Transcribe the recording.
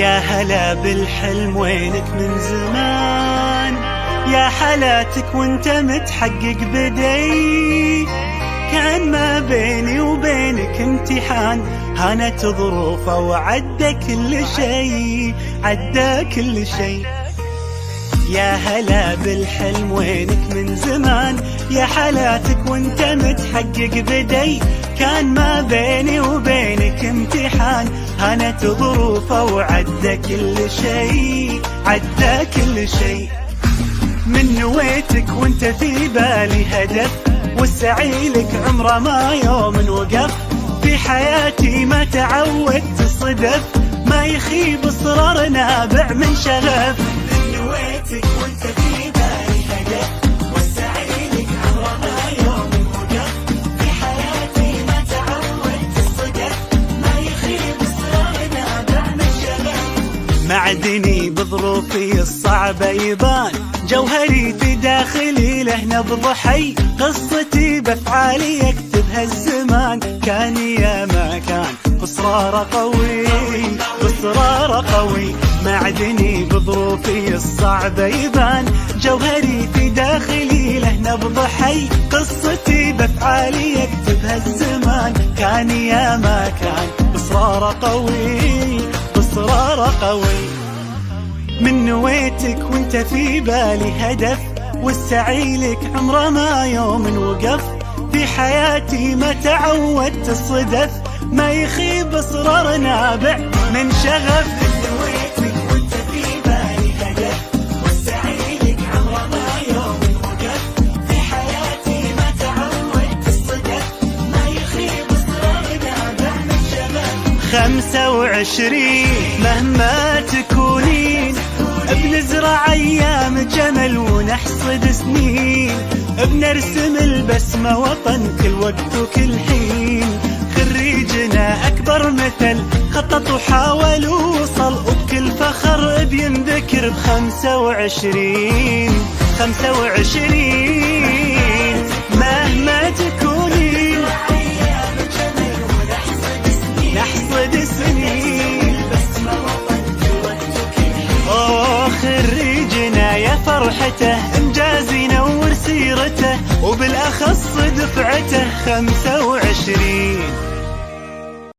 يا هلا بالحلم وينك من زمان، يا حالاتك وانت متحقق بدي. كان ما بيني وبينك امتحان، هانت ظروفه وعدى كل شي، عدى كل شي. يا هلا بالحلم وينك من زمان، يا حالاتك وانت متحقق بدي. كان ما بيني وبينك امتحان، هانت ظروفه وعدى كل شي، عدى كل شي. من نويتك وانت في بالي هدف، والسعيلك عمره ما يوم وقف. في حياتي ما تعودت صدف، ما يخيب اصرار نابع من شغف. من نويتك وانت في بالي هدف، والسعيلك عمره ما يوم وقف. في حياتي ما تعودت صدف، ما يخيب اصرار نابع من شغف. معدني بظروفي الصعبة يبان، جوهري في داخلي له نبض حي. قصتي بافعالي يكتبها الزمان، كان يا ما كان باصرار قوي، باصرار قوي. معدني بظروفي الصعبة يبان، جوهري في داخلي له نبض حي. قصتي بافعالي يكتبها الزمان، كان يا ما كان باصرار قوي، باصرار قوي. من نويتك وانت في بالي هدف، والسعيلك عمره ما يوم وقف. في حياتي ما تعودت صدف، ما يخيب اصرار نابع من شغف. من نويتك وانت في بالي هدف، والسعيلك عمره ما يوم وقف. في حياتي ما تعودت الصدف، ما يخيب اصرار نابع من شغف. 25 مهما تكونين، بنزرع ايام جمل ونحصد سنين. بنرسم البسمة وطن كل وقت وكل حين. خريجنا اكبر مثل خطط وحاول ووصل، وبكل فخر بينذكر ب25. 25 مهما تكونين، نحصد سنين. خريجنا يا فرحته، انجاز ينور سيرته، وبالاخص دفعته 25.